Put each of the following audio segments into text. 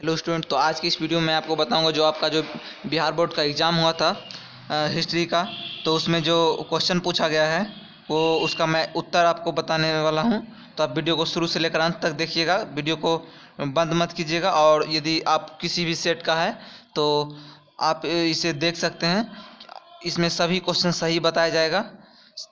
Hello student. तो आज की इस वीडियो में आपको बताऊंगा जो आपका जो बिहार बोर्ड का एग्ज़ाम हुआ था हिस्ट्री का। तो उसमें जो क्वेश्चन पूछा गया है वो उसका मैं उत्तर आपको बताने वाला हूं। तो आप वीडियो को शुरू से लेकर अंत तक देखिएगा, वीडियो को बंद मत कीजिएगा। और यदि आप किसी भी सेट का है तो आप इसे देख सकते हैं। इसमें सभी क्वेश्चन सही बताया जाएगा,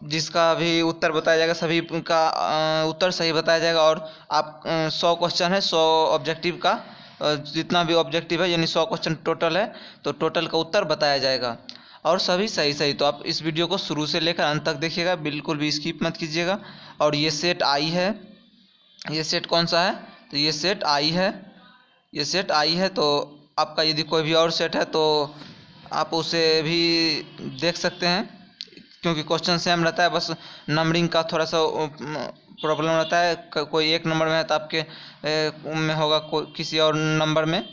जिसका भी उत्तर बताया जाएगा सभी का उत्तर सही बताया जाएगा। और आप 100 क्वेश्चन है, 100 ऑब्जेक्टिव का, जितना भी ऑब्जेक्टिव है यानी 100 क्वेश्चन टोटल है, तो टोटल का उत्तर बताया जाएगा और सभी सही सही। तो आप इस वीडियो को शुरू से लेकर अंत तक देखिएगा, बिल्कुल भी स्किप मत कीजिएगा। और ये सेट आई है, ये सेट कौन सा है? तो ये सेट आई है, ये सेट आई है। तो आपका यदि कोई भी और सेट है तो आप उसे भी देख सकते हैं, क्योंकि क्वेश्चन सेम रहता है, बस नंबरिंग का थोड़ा सा प्रॉब्लम रहता है। कोई एक नंबर में है तो आपके में होगा किसी और नंबर में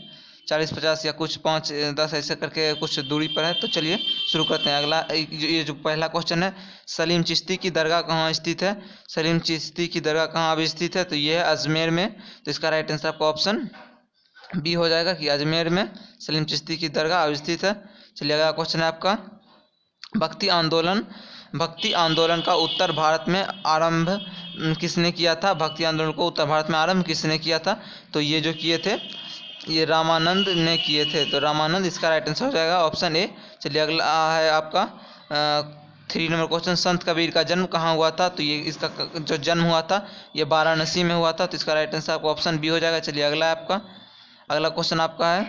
40-50 या कुछ 5-10 ऐसे करके कुछ दूरी पर है। तो चलिए शुरू करते हैं। अगला ये जो पहला क्वेश्चन है, सलीम चिश्ती की दरगाह कहाँ स्थित है? सलीम चिश्ती की दरगाह कहाँ अभी स्थित है? तो ये है अजमेर में। तो इसका राइट आंसर आपका ऑप्शन बी हो जाएगा कि अजमेर में सलीम चिश्ती की दरगाह स्थित है। चलिए अगला क्वेश्चन है आपका, भक्ति आंदोलन, भक्ति आंदोलन का उत्तर भारत में आरंभ किसने किया था? भक्ति आंदोलन को उत्तर भारत में आरंभ किसने किया था? तो ये जो किए थे ये रामानंद ने किए थे। तो रामानंद इसका राइट आंसर हो जाएगा ऑप्शन ए। चलिए अगला है आपका 3 नंबर क्वेश्चन, संत कबीर का जन्म कहाँ हुआ था? तो ये इसका जो जन्म हुआ था ये वाराणसी में हुआ था। तो इसका राइट आंसर आपका ऑप्शन बी हो जाएगा। चलिए अगला है आपका, अगला क्वेश्चन आपका है,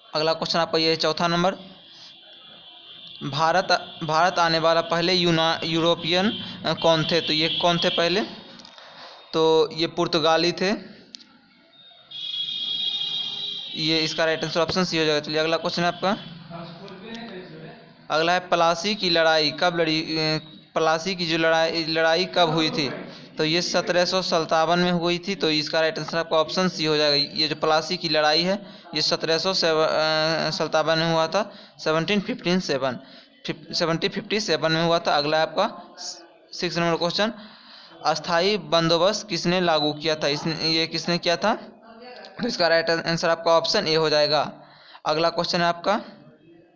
अगला क्वेश्चन आपका ये 4था नंबर, भारत आने वाला पहले यूरोपियन कौन थे? तो ये कौन थे पहले? तो ये पुर्तगाली थे। ये इसका राइट आंसर ऑप्शन सी हो जाएगा। चलिए अगला क्वेश्चन है आपका, अगला है प्लासी की लड़ाई कब लड़ी? प्लासी की जो लड़ाई कब हुई थी? तो ये 1757 में हुई थी। तो इसका राइट आंसर आपका ऑप्शन सी हो जाएगा। ये जो प्लासी की लड़ाई है ये 1757 में हुआ था, 1757 में हुआ था। अगला आपका 6 नंबर क्वेश्चन, अस्थाई बंदोबस्त किसने लागू किया था? ये किसने किया था? तो इसका राइट आंसर आपका ऑप्शन ए हो जाएगा। अगला क्वेश्चन है आपका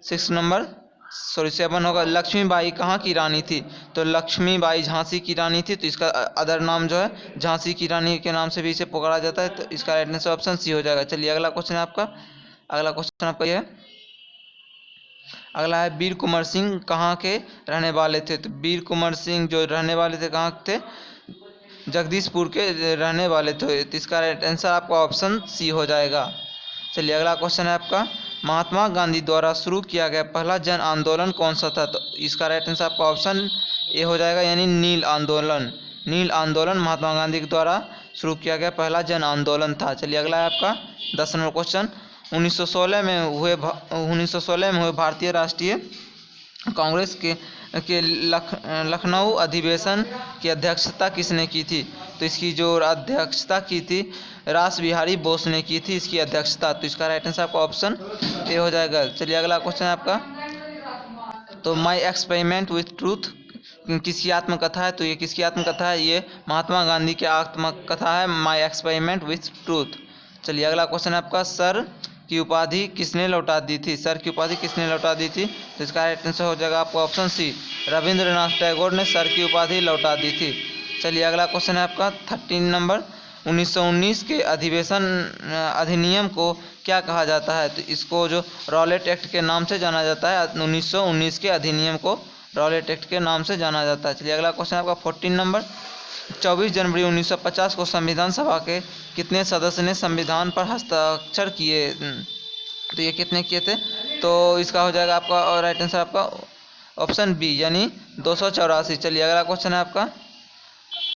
7 होगा, लक्ष्मीबाई कहाँ की रानी थी? तो लक्ष्मीबाई झांसी की रानी थी। तो इसका अदर नाम जो है झांसी की रानी के नाम से भी इसे पुकारा जाता है। तो इसका राइट आंसर ऑप्शन सी हो जाएगा। चलिए अगला क्वेश्चन है आपका, अगला क्वेश्चन आपका यह है, अगला है वीर कुंवर सिंह कहाँ के रहने वाले थे? तो वीर कुंवर सिंह जो रहने वाले थे कहाँ थे? जगदीशपुर के रहने वाले थे। तो इसका राइट आंसर आपका ऑप्शन सी हो जाएगा। चलिए अगला क्वेश्चन है आपका, महात्मा गांधी द्वारा शुरू किया गया पहला जन आंदोलन कौन सा था? तो इसका राइट आंसर आपका ऑप्शन ए हो जाएगा, यानी नील आंदोलन। नील आंदोलन महात्मा गांधी के द्वारा शुरू किया गया पहला जन आंदोलन था। चलिए अगला है आपका 10 नंबर क्वेश्चन, 1916 में हुए भारतीय राष्ट्रीय कांग्रेस के लखनऊ अधिवेशन की अध्यक्षता किसने की थी? तो इसकी जो अध्यक्षता की थी रास बिहारी बोस ने की थी इसकी अध्यक्षता। तो इसका राइट आंसर आपका ऑप्शन ए हो जाएगा। चलिए अगला क्वेश्चन है आपका, तो माई एक्सपेरिमेंट विथ ट्रूथ किसकी आत्मकथा है? तो ये किसकी आत्मकथा है? ये महात्मा गांधी की आत्मकथा है, माई एक्सपेरिमेंट विथ ट्रूथ। चलिए अगला क्वेश्चन है आपका, सर की उपाधि किसने लौटा दी थी? सर की उपाधि किसने लौटा दी थी? तो इसका राइट आंसर हो जाएगा आपका ऑप्शन सी, रविंद्रनाथ टैगोर ने सर की उपाधि लौटा दी थी। चलिए अगला क्वेश्चन है आपका 13 नंबर, 1919 के अधिनियम को क्या कहा जाता है? तो इसको जो रॉलेट एक्ट के नाम से जाना जाता है। 1919 के अधिनियम को रॉलेट एक्ट के नाम से जाना जाता है। चलिए अगला क्वेश्चन आपका 14 नंबर, 24 जनवरी 1950 को संविधान सभा के कितने सदस्य ने संविधान पर हस्ताक्षर किए? तो ये कितने किए थे? तो इसका हो जाएगा आपका राइट आंसर आपका ऑप्शन बी, यानी 284। चलिए अगला क्वेश्चन है आपका,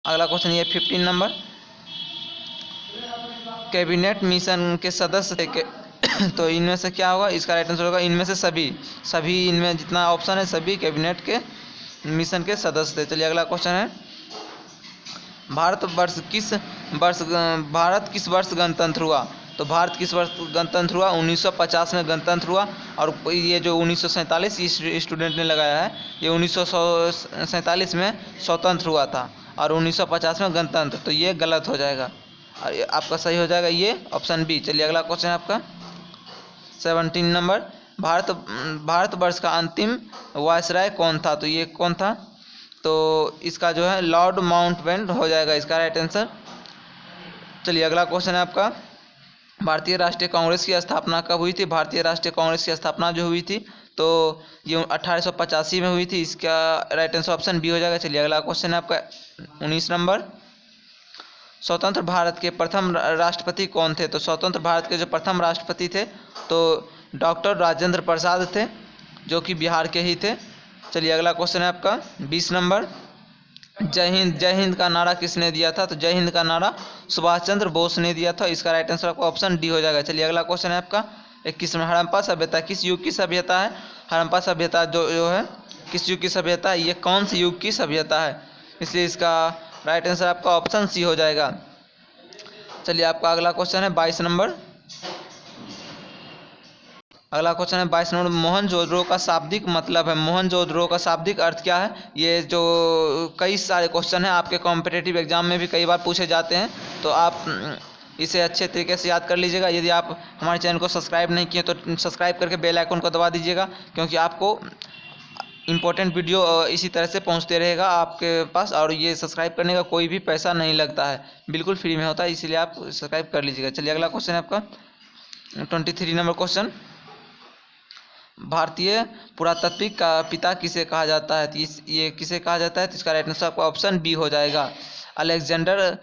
अगला क्वेश्चन ये 15 नंबर, कैबिनेट मिशन के सदस्य थे तो इनमें से क्या होगा? इसका राइट आंसर होगा इनमें से सभी इनमें जितना ऑप्शन है सभी कैबिनेट के मिशन के सदस्य थे। चलिए अगला क्वेश्चन है, भारत किस वर्ष गणतंत्र हुआ? तो भारत किस वर्ष गणतंत्र हुआ? 1950 में गणतंत्र हुआ। और ये जो 1947 स्टूडेंट ने लगाया है, ये 1947 में स्वतंत्र हुआ था और 1950 में गणतंत्र। तो ये गलत हो जाएगा। और ये आपका सही हो जाएगा ये ऑप्शन बी। चलिए अगला क्वेश्चन है आपका 17 नंबर। भारतवर्ष का अंतिम वायसराय कौन था? तो ये कौन था? तो इसका जो है लॉर्ड माउंटबेटन हो जाएगा इसका राइट आंसर। चलिए अगला क्वेश्चन है आपका भारतीय राष्ट्रीय कांग्रेस की स्थापना कब हुई थी? भारतीय राष्ट्रीय कांग्रेस की स्थापना जो हुई थी तो ये 1885 में हुई थी। इसका राइट आंसर ऑप्शन बी हो जाएगा। चलिए अगला क्वेश्चन है आपका 19 नंबर। स्वतंत्र भारत के प्रथम राष्ट्रपति कौन थे? तो स्वतंत्र भारत के जो प्रथम राष्ट्रपति थे तो डॉक्टर राजेंद्र प्रसाद थे, जो कि बिहार के ही थे। चलिए अगला क्वेश्चन है आपका 20 नंबर। जय हिंद का नारा किसने दिया था? तो जय हिंद का नारा सुभाष चंद्र बोस ने दिया था। इसका राइट आंसर आपका ऑप्शन डी हो जाएगा। चलिए अगला क्वेश्चन है आपका 21 में। हड़प्पा सभ्यता किस युग की सभ्यता है? हड़प्पा सभ्यता जो है किस युग की सभ्यता है? ये कौन सी युग की सभ्यता है? इसलिए इसका राइट आंसर आपका ऑप्शन सी हो जाएगा। चलिए आपका अगला क्वेश्चन है 22 नंबर। अगला क्वेश्चन है 22 नंबर। मोहनजोदड़ो का शाब्दिक मतलब है, मोहनजोदड़ो का शाब्दिक अर्थ क्या है? ये जो कई सारे क्वेश्चन हैं आपके कॉम्पिटिटिव एग्जाम में भी कई बार पूछे जाते हैं, तो आप इसे अच्छे तरीके से याद कर लीजिएगा। यदि आप हमारे चैनल को सब्सक्राइब नहीं किए तो सब्सक्राइब करके बेल आइकन को दबा दीजिएगा, क्योंकि आपको इंपॉर्टेंट वीडियो इसी तरह से पहुंचते रहेगा आपके पास। और ये सब्सक्राइब करने का कोई भी पैसा नहीं लगता है, बिल्कुल फ्री में होता है, इसीलिए आप सब्सक्राइब कर लीजिएगा। चलिए अगला क्वेश्चन है आपका 23 नंबर क्वेश्चन। भारतीय पुरातत्व का पिता किसे कहा जाता है? ये किसे कहा जाता है? तो इसका राइट आंसर आपका ऑप्शन बी हो जाएगा। अलेक्जेंडर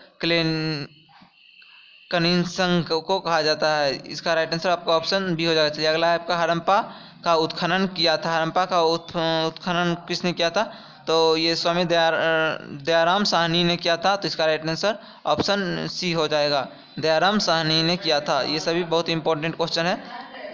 कनिंसंग को कहा जाता है। इसका राइट आंसर आपका ऑप्शन बी हो जाएगा। चलिए अगला है आपका हड़प्पा का उत्खनन किया था। हड़प्पा का उत्खनन किसने किया था? तो ये स्वामी दयाराम साहनी ने किया था। तो इसका राइट आंसर ऑप्शन सी हो जाएगा, दयाराम साहनी ने किया था। ये सभी बहुत इंपॉर्टेंट क्वेश्चन है,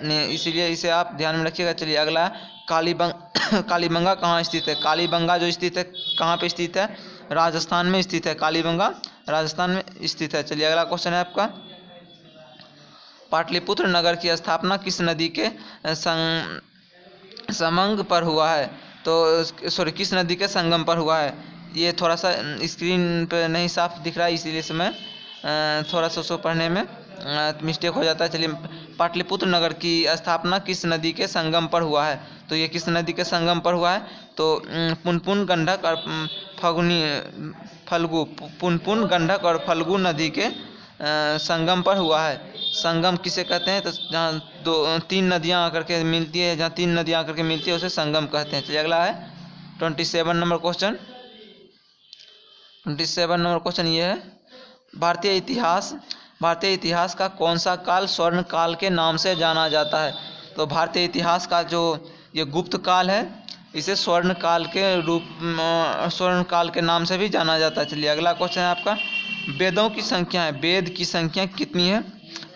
इसीलिए इसे आप ध्यान में रखिएगा। चलिए अगला कालीबंगा कहाँ स्थित है? कालीबंगा जो स्थित है कहाँ पे स्थित है? राजस्थान में स्थित है। कालीबंगा राजस्थान में स्थित है। चलिए अगला क्वेश्चन है आपका पाटलिपुत्र नगर की स्थापना किस नदी के समंग पर हुआ है? तो सॉरी, किस नदी के संगम पर हुआ है? ये थोड़ा सा स्क्रीन पे नहीं साफ दिख रहा है, इसीलिए से मैं थोड़ा सा उसको पढ़ने में मिस्टेक हो जाता है। चलिए पाटलिपुत्र नगर की स्थापना किस नदी के संगम पर हुआ है? तो ये किस नदी के संगम पर हुआ है? तो पुनपुन गंडक और पुनपुन गंडक और फल्गु नदी के संगम पर हुआ है। संगम किसे कहते हैं? तो जहाँ तीन नदियाँ आकर के मिलती है, जहाँ तीन नदियाँ आकर के मिलती है उसे संगम कहते हैं। चलिए अगला है 27 नंबर क्वेश्चन। 27 नंबर क्वेश्चन ये है भारतीय इतिहास का कौन सा काल स्वर्ण काल के नाम से जाना जाता है? तो भारतीय इतिहास का जो ये गुप्त काल है इसे स्वर्ण काल के नाम से भी जाना जाता है। चलिए अगला क्वेश्चन है आपका वेदों की संख्या है, वेद की संख्या कितनी है?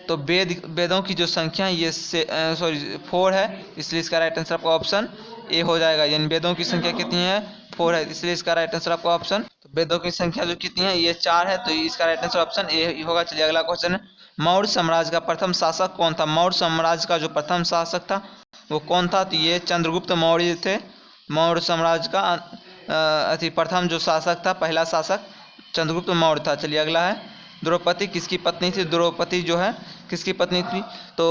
तो वेदों की जो संख्या है ये 4 है, इसलिए इसका राइट आंसर आपका ऑप्शन ए हो जाएगा। यानी वेदों की संख्या कितनी है? 4 है, इसलिए इसका राइट आंसर आपका ऑप्शन, तो वेदों की संख्या जो कितनी है ये 4 है, तो इसका राइट आंसर ऑप्शन ए होगा। चलिए अगला क्वेश्चन है मौर्य साम्राज्य का प्रथम शासक कौन था? मौर्य साम्राज्य का जो प्रथम शासक था वो कौन था? तो ये चंद्रगुप्त मौर्य थे। मौर्य साम्राज्य का प्रथम जो शासक था, पहला शासक चंद्रगुप्त मौर्य था। चलिए अगला है द्रौपदी किसकी पत्नी थी? द्रौपदी जो है किसकी पत्नी थी? तो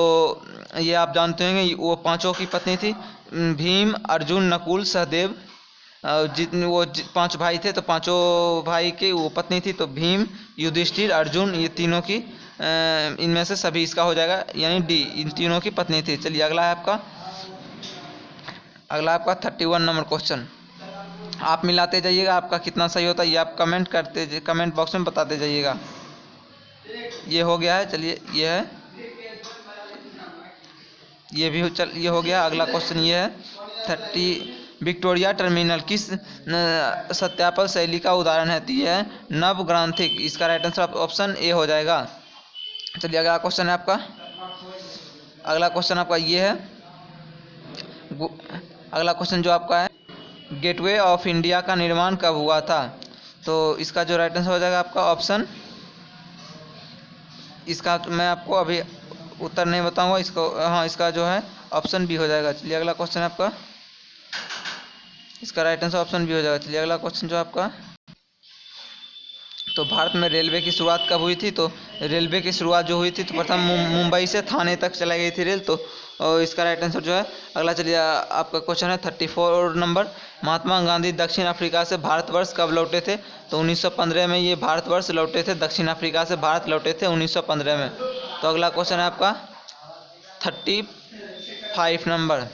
ये आप जानते होंगे वो 5 की पत्नी थी। भीम, अर्जुन, नकुल, सहदेव, जितने वो 5 भाई थे तो 5 भाई की वो पत्नी थी। तो भीम, युधिष्ठिर, अर्जुन, ये तीनों की इनमें से सभी इसका हो जाएगा, यानी डी, इन तीनों की पत्नी थी। चलिए अगला है आपका 31 नंबर क्वेश्चन। आप मिलाते जाइएगा, आपका कितना सही होता है ये आप कमेंट बॉक्स में बताते जाइएगा। ये हो गया है। चलिए ये है, ये भी ये हो गया। अगला क्वेश्चन ये है 30 विक्टोरिया टर्मिनल किस सत्यापन शैली का उदाहरण है? तो ये है नवग्रांथिक। इसका राइट आंसर ऑप्शन ए हो जाएगा। चलिए अगला क्वेश्चन है आपका ये है, अगला क्वेश्चन जो आपका है गेटवे ऑफ इंडिया का निर्माण कब हुआ था? तो इसका जो राइट आंसर हो जाएगा आपका ऑप्शन, इसका मैं आपको अभी उत्तर नहीं बताऊंगा, इसको हाँ इसका जो है ऑप्शन बी हो जाएगा। चलिए अगला क्वेश्चन है आपका, इसका राइट आंसर ऑप्शन बी हो जाएगा। चलिए अगला क्वेश्चन जो आपका तो भारत में रेलवे की शुरुआत कब हुई थी? तो रेलवे की शुरुआत जो हुई थी तो प्रथम मुंबई से थाने तक चलाई गई थी रेल। तो और इसका राइट आंसर जो है अगला, चलिए आपका क्वेश्चन है 34 नंबर। महात्मा गांधी दक्षिण अफ्रीका से भारतवर्ष कब लौटे थे? तो 1915 में ये भारतवर्ष लौटे थे, दक्षिण अफ्रीका से भारत लौटे थे 1915 में। तो अगला क्वेश्चन है आपका 35 नंबर।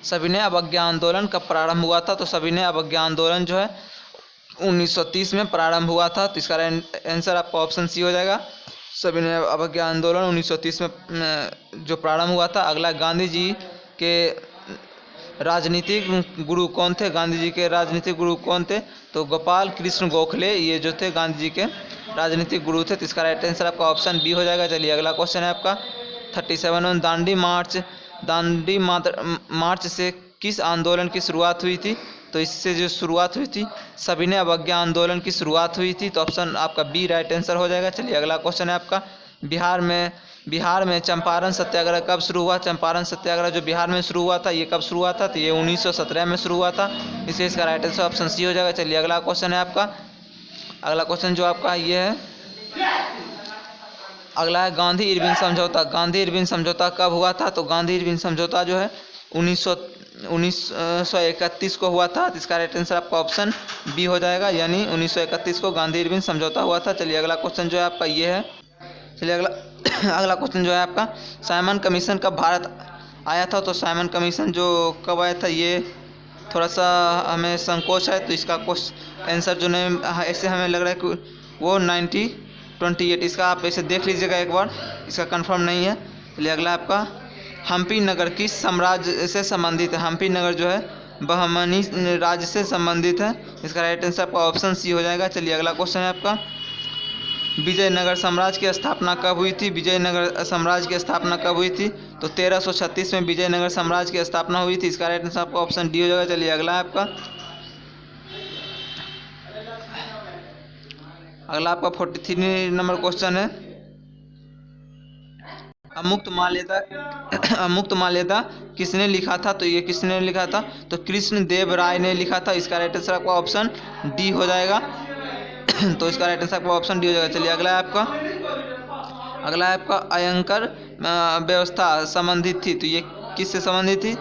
सविनय अवज्ञा आंदोलन कब प्रारंभ हुआ था? तो सविनय अवज्ञा आंदोलन जो है 1930 में प्रारंभ हुआ था। तो इसका आंसर आपका ऑप्शन सी हो जाएगा। सविनय अवज्ञा आंदोलन 1930 में जो प्रारंभ हुआ था। अगला, गांधी जी के राजनीतिक गुरु कौन थे? गांधी जी के राजनीतिक गुरु कौन थे? तो गोपाल कृष्ण गोखले ये जो थे गांधी जी के राजनीतिक गुरु थे। तो इसका राइट आंसर आपका ऑप्शन बी हो जाएगा। चलिए अगला क्वेश्चन है आपका 37 दांडी मार्च से किस आंदोलन की शुरुआत हुई थी? तो इससे जो शुरुआत हुई थी सविनय अवज्ञा आंदोलन की शुरुआत हुई थी। तो ऑप्शन आपका बी राइट आंसर हो जाएगा। चलिए अगला क्वेश्चन है आपका बिहार में चंपारण सत्याग्रह कब शुरू हुआ? चंपारण सत्याग्रह जो बिहार में शुरू हुआ था ये कब शुरू हुआ था? तो ये 1917 में शुरू हुआ था। इसलिए इसका राइट आंसर ऑप्शन सी हो जाएगा। चलिए अगला क्वेश्चन है आपका, अगला क्वेश्चन जो आपका ये है, अगला है गांधी इरविन समझौता। गांधी इरविन समझौता कब हुआ था? तो गांधी इरविन समझौता जो है 1931 को हुआ था। इसका राइट आंसर आपका ऑप्शन बी हो जाएगा, यानी 1931 को गांधी इरविन समझौता हुआ था। चलिए अगला क्वेश्चन जो है आपका ये है, चलिए अगला क्वेश्चन जो है आपका, साइमन कमीशन कब भारत आया था? तो साइमन कमीशन जो कब आया था ये थोड़ा सा हमें संकोच है। तो इसका आंसर जो नहीं ऐसे हमें लग रहा है कि वो 1928, इसका आप ऐसे देख लीजिएगा एक बार, इसका कंफर्म नहीं है। चलिए अगला आपका, हम्पी नगर किस साम्राज्य से संबंधित है? हम्पी नगर जो है बहमनी राज्य से संबंधित है। इसका राइट आंसर आपका ऑप्शन सी हो जाएगा। चलिए अगला क्वेश्चन है आपका, विजयनगर साम्राज्य की स्थापना कब हुई थी? विजयनगर साम्राज्य की स्थापना कब हुई थी? तो 1336 में विजयनगर साम्राज्य की स्थापना हुई थी। इसका राइट आंसर आपका ऑप्शन डी हो जाएगा। चलिए अगला है आपका, अगला आपका 43 नंबर क्वेश्चन है, अमुक्त माल्यदा किसने लिखा था? तो ये किसने लिखा था? तो कृष्ण देव राय ने लिखा था। इसका राइट आंसर आपका ऑप्शन डी हो जाएगा। तो इसका राइट आंसर आपका ऑप्शन डी हो जाएगा। चलिए अगला है आपका, अगला है आपका, आयकर व्यवस्था संबंधित थी। तो ये किससे संबंधित थी?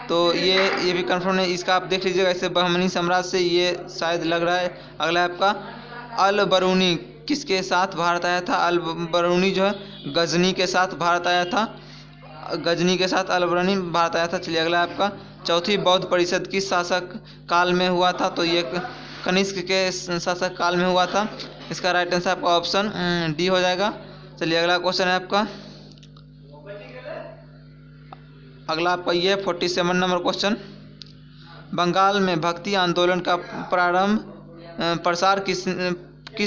तो ये भी कंफर्म नहीं, इसका आप देख लीजिएगा, इससे बहमनी साम्राज्य से ये शायद लग रहा है। अगला है आपका, अल बरूनी किसके साथ भारत आया था? अल बरूनी जो है गजनी के साथ भारत आया था। गजनी के साथ अल बरूनी भारत आया था। चलिए अगला आपका, चौथी बौद्ध परिषद किस शासक काल में हुआ था? तो ये कनिष्क के शासक काल में हुआ था। इसका राइट आंसर आपका ऑप्शन डी हो जाएगा। चलिए अगला क्वेश्चन है आपका, अगला आपका ये 47 नंबर क्वेश्चन, बंगाल में भक्ति आंदोलन का प्रसार किस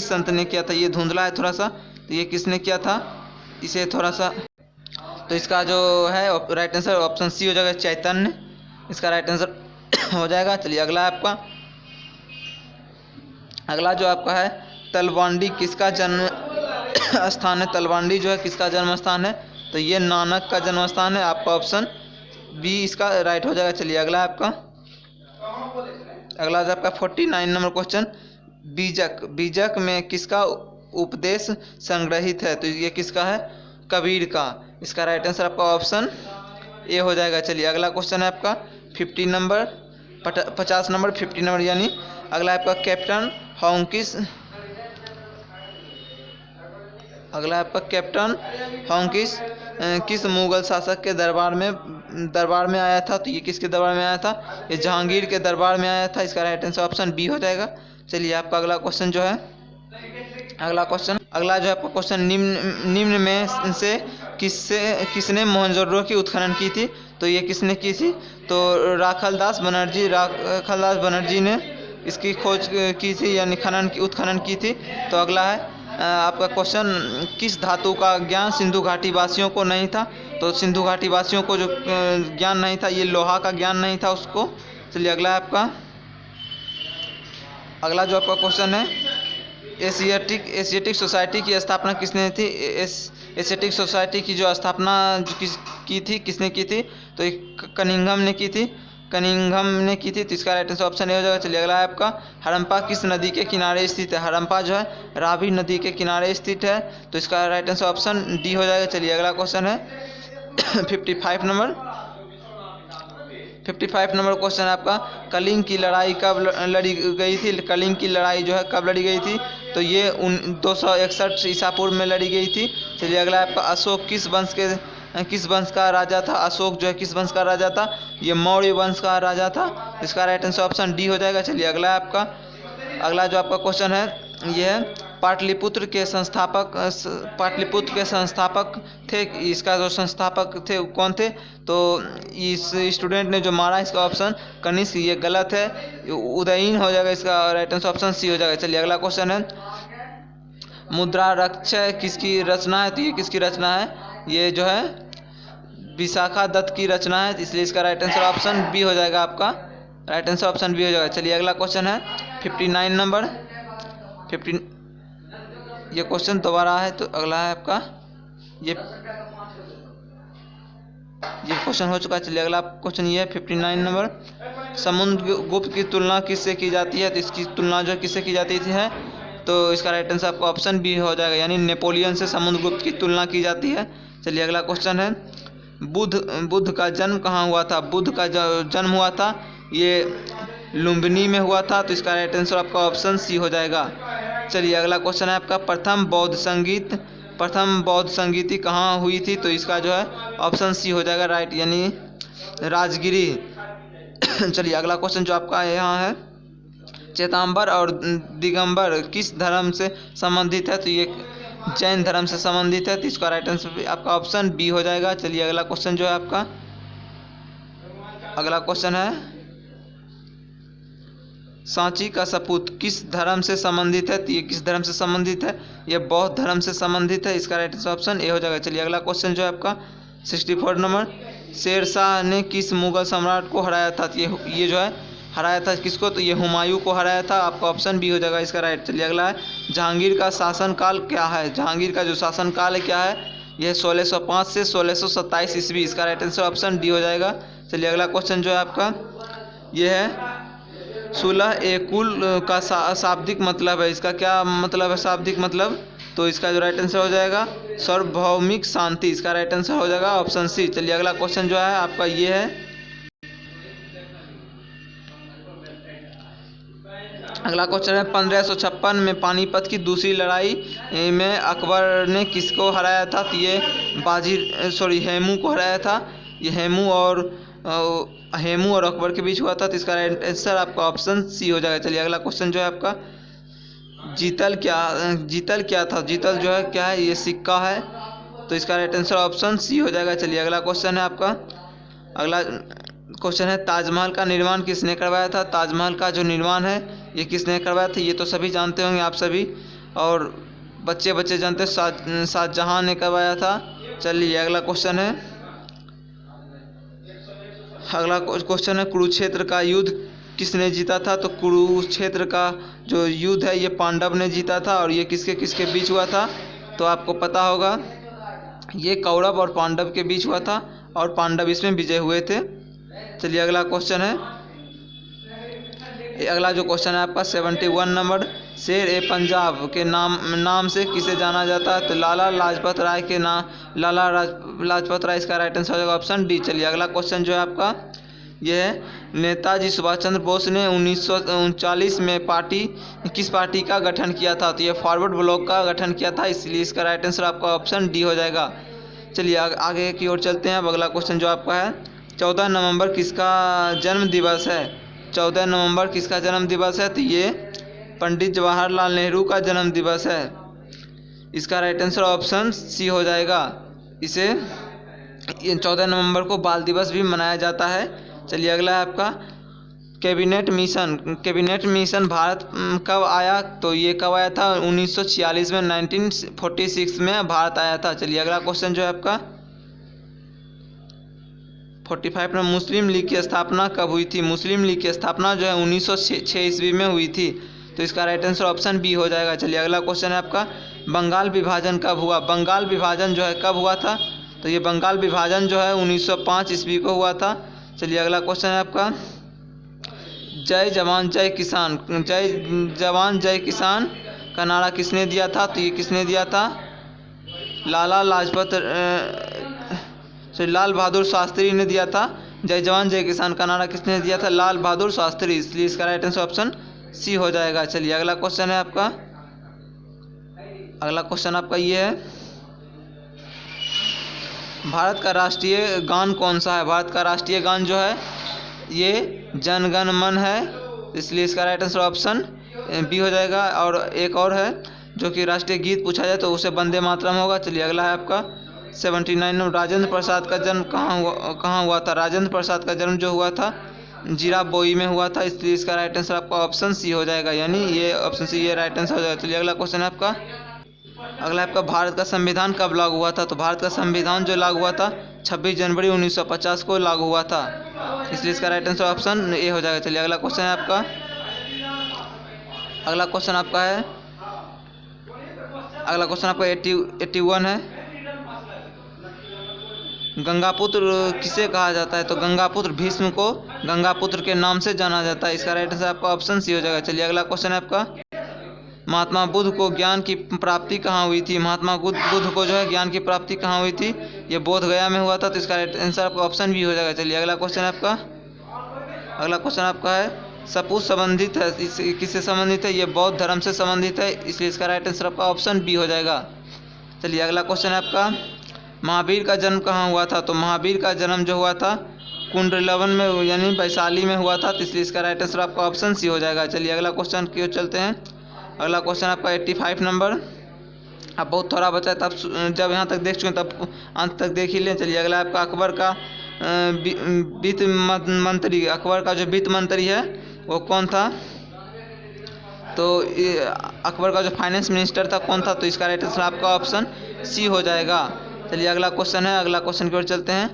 संत ने किया था? ये धुंधला है थोड़ा सा, तो ये किसने किया था इसे थोड़ा सा, तो इसका जो है राइट आंसर ऑप्शन सी हो जाएगा, चैतन्य। इसका राइट आंसर हो जाएगा। चलिए अगला आपका, अगला जो आपका है, तलवंडी किसका जन्म स्थान है? तलवंडी जो है किसका जन्म स्थान है? तो ये नानक का जन्म स्थान है। आपका ऑप्शन बी इसका राइट हो जाएगा। चलिए अगला आपका, अगला जो आपका 49 नंबर क्वेश्चन, बीजक में किसका उपदेश संग्रहित है? तो ये किसका है? कबीर का। इसका राइट आंसर आपका ऑप्शन ए हो जाएगा। चलिए अगला क्वेश्चन है आपका 50 नंबर 50 नंबर यानी अगला आपका, कैप्टन हॉकिंस, अगला आपका कैप्टन हॉकिंस किस मुगल शासक के दरबार में आया था? तो ये किसके दरबार में आया था? ये जहांगीर के दरबार में आया था। इसका राइट आंसर ऑप्शन बी हो जाएगा। चलिए आपका अगला क्वेश्चन जो है, अगला जो आपका क्वेश्चन, निम्न में से किसने मोहनजोदड़ो की उत्खनन की थी? तो ये किसने की थी? तो राखालदास बनर्जी ने इसकी खोज की थी, यानी उत्खनन की थी। तो अगला है आपका क्वेश्चन, किस धातु का ज्ञान सिंधु घाटी वासियों को नहीं था? तो सिंधु घाटी वासियों को जो ज्ञान नहीं था, ये लोहा का ज्ञान नहीं था उसको। चलिए अगला आपका, अगला जो आपका क्वेश्चन है, एशियाटिक सोसाइटी की स्थापना किसने थी? एशियाटिक सोसाइटी की जो स्थापना की थी किसने की थी? तो कनिंघम ने की थी। कनिंघम ने की थी, तो इसका राइट आंसर ऑप्शन ए हो जाएगा। चलिए अगला है आपका, हड़प्पा किस नदी के किनारे स्थित है? हड़प्पा जो है रावी नदी के किनारे स्थित है, तो इसका राइट आंसर ऑप्शन डी हो जाएगा। चलिए अगला क्वेश्चन है 55 नंबर 55 नंबर क्वेश्चन है आपका, कलिंग की लड़ाई कब लड़ी गई थी? कलिंग की लड़ाई जो है कब लड़ी गई थी? तो ये 261 ईसा पूर्व में लड़ी गई थी। चलिए अगला आपका, अशोक किस वंश का राजा था? अशोक जो है किस वंश का राजा था? ये मौर्य वंश का राजा था। इसका राइट आंसर ऑप्शन डी हो जाएगा। चलिए अगला आपका, अगला जो आपका क्वेश्चन है ये है, पाटलिपुत्र के संस्थापक थे, इसका जो संस्थापक थे कौन थे? तो इस स्टूडेंट ने जो मारा, इसका ऑप्शन कनिष्क, ये गलत है, उदयीन हो जाएगा। इसका राइट आंसर ऑप्शन सी हो जाएगा। चलिए अगला क्वेश्चन है, मुद्राक्षय किसकी रचना है? तो ये किसकी रचना है? ये जो है विशाखा दत्त की रचना है, इसलिए इसका राइट आंसर ऑप्शन बी हो जाएगा। आपका राइट आंसर ऑप्शन बी हो जाएगा। चलिए अगला क्वेश्चन है 59 नंबर 15, ये क्वेश्चन दोबारा है, तो अगला है आपका ये क्वेश्चन हो चुका है। चलिए अगला क्वेश्चन ये है 59 नंबर, समुद्रगुप्त की तुलना किससे की जाती है? तो इसकी तुलना जो किससे की जाती है? तो इसका राइट आंसर आपका ऑप्शन बी हो जाएगा, यानी नेपोलियन से समुद्रगुप्त की तुलना की जाती है। चलिए अगला क्वेश्चन है, बुद्ध का जन्म कहाँ हुआ था? बुद्ध का जन्म हुआ था ये लुम्बिनी में हुआ था, तो इसका राइट आंसर आपका ऑप्शन सी हो जाएगा। चलिए अगला क्वेश्चन है आपका, प्रथम बौद्ध संगीति कहाँ हुई थी? तो इसका जो है ऑप्शन सी हो जाएगा राइट, यानी राजगिरी। चलिए अगला क्वेश्चन जो आपका यहाँ है, चेतांबर और दिगंबर किस धर्म से संबंधित है? तो ये जैन धर्म से संबंधित है, तो इसका राइट आंसर आपका ऑप्शन बी हो जाएगा। चलिए अगला क्वेश्चन जो है आपका, अगला क्वेश्चन है, सांची का सपूत किस धर्म से संबंधित है? तो ये किस धर्म से संबंधित है? ये बौद्ध धर्म से संबंधित है, इसका राइट आंसर ऑप्शन ए हो जाएगा। चलिए अगला क्वेश्चन जो है आपका 64 नंबर, शेरशाह ने किस मुगल सम्राट को हराया था? तो ये जो है हराया था किसको? तो ये हुमायूं को हराया था, आपका ऑप्शन बी हो जाएगा इसका राइट। चलिए अगला है, जहांगीर का शासनकाल क्या है? जहांगीर का जो शासनकाल है क्या है? यह 1605 से 1627 ईस्वी, इसका राइट आंसर ऑप्शन डी हो जाएगा। चलिए अगला क्वेश्चन जो है आपका ये है, सुलह ए कुल का शाब्दिक मतलब है, इसका क्या मतलब है शाब्दिक मतलब? तो इसका जो राइट आंसर हो जाएगा सार्वभौमिक शांति, इसका राइट आंसर हो जाएगा ऑप्शन सी। चलिए अगला क्वेश्चन जो है आपका ये है, अगला क्वेश्चन है, 1556 में पानीपत की दूसरी लड़ाई में अकबर ने किसको हराया था? तो ये हेमू को हराया था। ये हेमू और अकबर के बीच हुआ था, तो इसका राइट आंसर आपका ऑप्शन सी हो जाएगा। चलिए अगला क्वेश्चन जो है आपका, जीतल क्या था? जीतल जो है क्या है? ये सिक्का है, तो इसका राइट आंसर ऑप्शन सी हो जाएगा। चलिए अगला क्वेश्चन है आपका, अगला क्वेश्चन है, ताजमहल का निर्माण किसने करवाया था? ताजमहल का जो निर्माण है ये किसने करवाया था? ये तो सभी जानते होंगे आप सभी, और बच्चे जानते हैं, शाहजहां ने करवाया था। चलिए अगला क्वेश्चन है, अगला क्वेश्चन है, कुरुक्षेत्र का युद्ध किसने जीता था? तो कुरुक्षेत्र का जो युद्ध है ये पांडव ने जीता था, और ये किसके किसके बीच हुआ था? तो आपको पता होगा ये कौरव और पांडव के बीच हुआ था, और पांडव इसमें विजय हुए थे। चलिए अगला क्वेश्चन है, अगला जो क्वेश्चन है आपका 71 नंबर, शेर ए पंजाब के नाम से किसे जाना जाता है? तो लाला लाजपत राय के लाजपत राय, इसका राइट आंसर हो जाएगा ऑप्शन डी। चलिए अगला क्वेश्चन जो है आपका ये है, नेताजी सुभाष चंद्र बोस ने 1939 में किस पार्टी का गठन किया था? तो ये फॉरवर्ड ब्लॉक का गठन किया था, इसलिए इसका राइट आंसर आपका ऑप्शन डी हो जाएगा। चलिए आगे की ओर चलते हैं। अब अगला क्वेश्चन जो आपका है, 14 नवंबर किसका जन्म दिवस है? 14 नवंबर किसका जन्म दिवस है? तो ये पंडित जवाहरलाल नेहरू का जन्म दिवस है, इसका राइट आंसर ऑप्शन सी हो जाएगा। इसे 14 नवंबर को बाल दिवस भी मनाया जाता है। चलिए अगला है आपका, कैबिनेट मिशन भारत कब आया? तो ये कब आया था? 1946 में, 1946 में भारत आया था। चलिए अगला क्वेश्चन जो है आपका 45 में, मुस्लिम लीग की स्थापना कब हुई थी? मुस्लिम लीग की स्थापना जो है 1906 ईस्वी में हुई थी, तो इसका राइट आंसर ऑप्शन बी हो जाएगा। चलिए अगला क्वेश्चन है आपका, बंगाल विभाजन कब हुआ? बंगाल विभाजन जो है कब हुआ था? तो ये बंगाल विभाजन जो है 1905 ईस्वी को हुआ था। चलिए अगला क्वेश्चन है आपका, जय जवान जय किसान, जय जवान जय किसान का नारा किसने दिया था? तो ये किसने दिया था? लाल बहादुर शास्त्री ने दिया था। जय जवान जय किसान का नारा किसने दिया था? लाल बहादुर शास्त्री। इसलिए इसका राइट आंसर ऑप्शन सी हो जाएगा। चलिए अगला क्वेश्चन है आपका, अगला क्वेश्चन आपका ये है, भारत का राष्ट्रीय गान कौन सा है? भारत का राष्ट्रीय गान जो है ये जन गण मन है, इसलिए इसका राइट आंसर ऑप्शन बी हो जाएगा। और एक और है जो कि राष्ट्रीय गीत पूछा जाए तो उसे वंदे मातरम होगा। चलिए अगला है आपका 79 नंबर, राजेंद्र प्रसाद का जन्म कहाँ हुआ था? राजेंद्र प्रसाद का जन्म जो हुआ था जीराबोई में हुआ था, इसलिए इसका राइट आंसर आपका ऑप्शन सी हो जाएगा, यानी ये ऑप्शन सी ये राइट आंसर हो जाएगा। चलिए अगला क्वेश्चन है आपका, अगला आपका भारत का संविधान कब लागू हुआ था? तो भारत का संविधान जो लागू हुआ था 26 जनवरी 1950 को लागू हुआ था, इसलिए इसका राइट आंसर ऑप्शन ए हो जाएगा। चलिए अगला क्वेश्चन है आपका, अगला क्वेश्चन आपका है, अगला क्वेश्चन आपका 81 है, गंगापुत्र किसे कहा जाता है? तो गंगापुत्र भीष्म को गंगापुत्र के नाम से जाना जाता है, इसका राइट आंसर आपका ऑप्शन सी हो जाएगा। चलिए अगला क्वेश्चन है आपका, महात्मा बुद्ध को ज्ञान की प्राप्ति कहाँ हुई थी? महात्मा बुद्ध को जो है ज्ञान की प्राप्ति कहाँ हुई थी? ये बोध गया में हुआ था, तो इसका राइट आंसर आपका ऑप्शन बी हो जाएगा। चलिए अगला क्वेश्चन है आपका, अगला क्वेश्चन आपका है, सपूत संबंधित है, किससे संबंधित है? ये बौद्ध धर्म से संबंधित है, इसलिए इसका राइट आंसर आपका ऑप्शन बी हो जाएगा। चलिए अगला क्वेश्चन है आपका, महावीर का जन्म कहाँ हुआ था? तो महावीर का जन्म जो हुआ था कुंडलवन में यानी वैशाली में हुआ था, तो इसलिए इसका राइट आंसर आपका ऑप्शन सी हो जाएगा। चलिए अगला क्वेश्चन की ओर चलते हैं, अगला क्वेश्चन आपका 85 नंबर। अब बहुत थोड़ा बचा है, तब जब यहाँ तक देख चुके तब अंत तक देख ही लें। चलिए अगला आपका, अकबर का वित्त मंत्री, अकबर का जो वित्त मंत्री है वो कौन था? तो अकबर का जो फाइनेंस मिनिस्टर था कौन था? तो इसका राइट आंसर आपका ऑप्शन सी हो जाएगा। चलिए अगला क्वेश्चन है, अगला क्वेश्चन की ओर चलते हैं,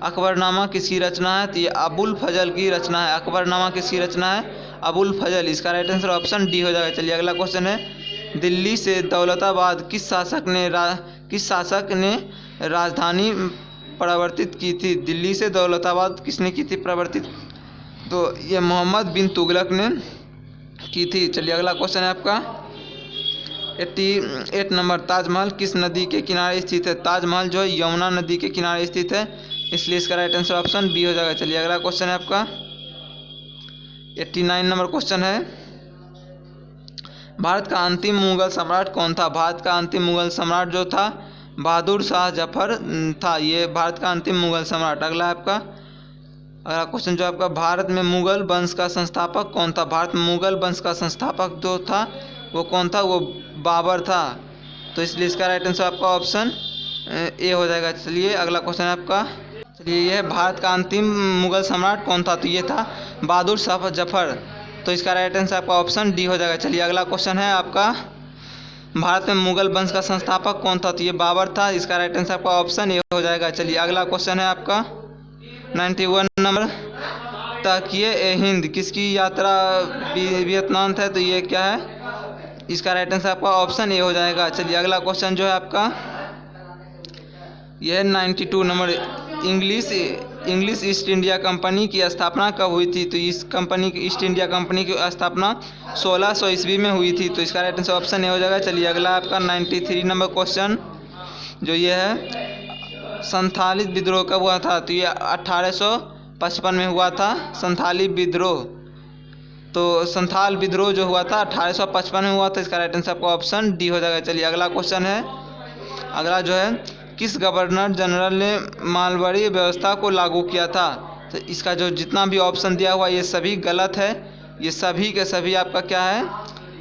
अकबरनामा किसकी रचना है? तो ये अबुल फजल की रचना है। अकबरनामा किसकी रचना है? अबुल फजल, इसका राइट आंसर ऑप्शन डी हो जाएगा। चलिए अगला क्वेश्चन है, दिल्ली से दौलताबाद किस शासक ने राजधानी परिवर्तित की थी? दिल्ली से दौलताबाद किसने की थी परिवर्तित? तो ये मोहम्मद बिन तुगलक ने की थी। चलिए अगला क्वेश्चन है आपका 88 नंबर, ताजमहल किस नदी के किनारे स्थित है? ताजमहल जो है यमुना नदी के किनारे स्थित है, इसलिए इसका राइट आंसर ऑप्शन बी हो जाएगा। चलिए अगला क्वेश्चन है आपका 89 नंबर क्वेश्चन है, भारत का अंतिम मुगल सम्राट कौन था? भारत का अंतिम मुगल सम्राट जो था बहादुर शाह जफर था, ये भारत का अंतिम मुगल सम्राट। अगला आपका, अगला क्वेश्चन जो आपका, भारत में मुगल वंश का संस्थापक कौन था? भारत में मुगल वंश का संस्थापक जो था वो कौन था? वो बाबर था, तो इसलिए इसका राइट आंसर आपका ऑप्शन ए हो जाएगा। चलिए अगला क्वेश्चन है आपका, चलिए यह भारत का अंतिम मुगल सम्राट कौन था? तो ये था बहादुर शाह जफर, तो इसका राइट आंसर आपका ऑप्शन डी हो जाएगा। चलिए अगला क्वेश्चन है आपका, भारत में मुगल वंश का संस्थापक कौन था? तो ये बाबर था, इसका राइट आंसर आपका ऑप्शन ए हो जाएगा। चलिए अगला क्वेश्चन है आपका 91 नंबर, तकिए ए हिंद किसकी यात्रा वियतनाम था? तो ये क्या है? इसका राइट आंसर आपका ऑप्शन ए हो जाएगा। चलिए अगला क्वेश्चन जो है आपका यह 92 number, English east India company की स्थापना कब हुई थी? तो इस कंपनी की ईस्ट इंडिया कंपनी की स्थापना 1600 ईस्वी में हुई थी, तो इसका राइट आंसर ऑप्शन ए हो जाएगा। चलिए अगला आपका 93 नंबर क्वेश्चन जो ये है, संथाली विद्रोह कब हुआ था? तो ये 1855 में हुआ था संथाली विद्रोह, तो संथाल विद्रोह जो हुआ था 1855 में हुआ था, इसका राइट आंसर आपका ऑप्शन डी हो जाएगा। चलिए अगला क्वेश्चन है, अगला जो है, किस गवर्नर जनरल ने मालवाड़ी व्यवस्था को लागू किया था? तो इसका जो जितना भी ऑप्शन दिया हुआ ये सभी गलत है, ये सभी के सभी आपका क्या है?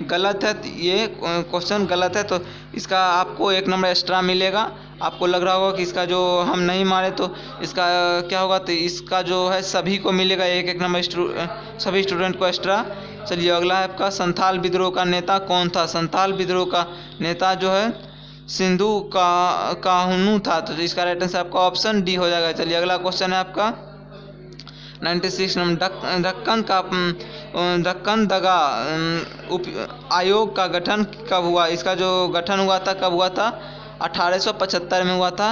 गलत है, ये क्वेश्चन गलत है, तो इसका आपको 1 नंबर एक्स्ट्रा मिलेगा। आपको लग रहा होगा कि इसका जो हम नहीं मारे तो इसका क्या होगा, तो इसका जो है सभी को मिलेगा 1-1 नंबर, सभी स्टूडेंट को एक्स्ट्रा। चलिए अगला है आपका, संथाल विद्रोह का नेता कौन था? संथाल विद्रोह का नेता जो है सिंधु काहनू था, तो इसका राइट आंसर आपका ऑप्शन डी हो जाएगा। चलिए अगला क्वेश्चन है आपका 96 नंबर, दक्कन दगा आयोग का गठन कब हुआ? इसका जो गठन हुआ था कब हुआ था? 1875 में हुआ था,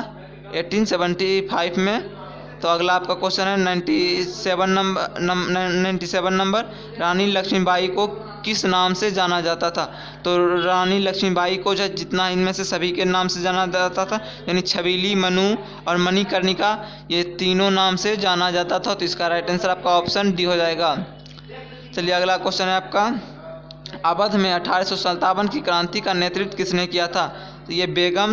1875 में, तो अगला आपका क्वेश्चन है 97 नंबर, रानी लक्ष्मीबाई को किस नाम से जाना जाता था। तो रानी लक्ष्मीबाई को जो जितना इनमें से सभी के नाम से जाना जाता था, यानी छबीली, मनु और मणिकर्णिका, ये तीनों नाम से जाना जाता था। तो इसका राइट आंसर आपका ऑप्शन डी हो जाएगा। चलिए अगला क्वेश्चन है आपका, अवध में 1857 की क्रांति का नेतृत्व किसने किया था। तो ये बेगम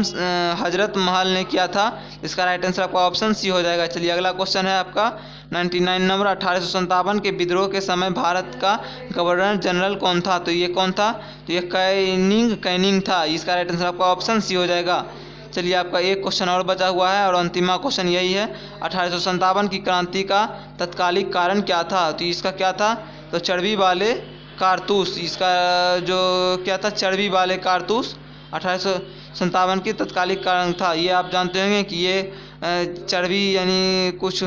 हजरत महल ने किया था। इसका राइट आंसर आपका ऑप्शन सी हो जाएगा। चलिए अगला क्वेश्चन है आपका 99 नंबर, 1857 के विद्रोह के समय भारत का गवर्नर जनरल कौन था। तो ये कौन था, तो ये कैनिंग था। इसका राइट आंसर आपका ऑप्शन सी हो जाएगा। चलिए आपका एक क्वेश्चन और बचा हुआ है और अंतिमा क्वेश्चन यही है, 1857 की क्रांति का तत्कालिक कारण क्या था। तो इसका क्या था, तो चर्बी वाले कारतूस। इसका जो क्या था, चर्बी वाले कारतूस 1857 की तत्कालिक कारण था। ये आप जानते होंगे कि ये चर्बी यानी कुछ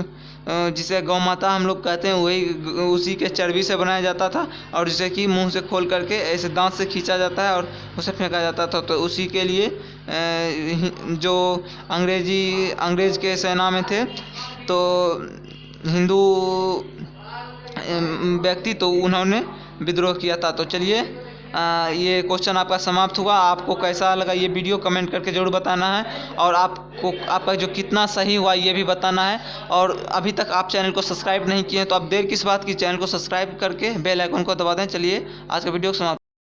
जिसे गौ माता हम लोग कहते हैं, वही उसी के चर्बी से बनाया जाता था और जिसे कि मुंह से खोल करके ऐसे दांत से खींचा जाता है और उसे फेंका जाता था। तो उसी के लिए जो अंग्रेज के सेना में थे, तो हिंदू व्यक्ति, तो उन्होंने विद्रोह किया था। तो चलिए ये क्वेश्चन आपका समाप्त हुआ। आपको कैसा लगा ये वीडियो कमेंट करके ज़रूर बताना है और आपको आपका जो कितना सही हुआ ये भी बताना है। और अभी तक आप चैनल को सब्सक्राइब नहीं किए हैं तो अब देर किस बात की, चैनल को सब्सक्राइब करके बेल आइकन को दबा दें। चलिए आज का वीडियो समाप्त।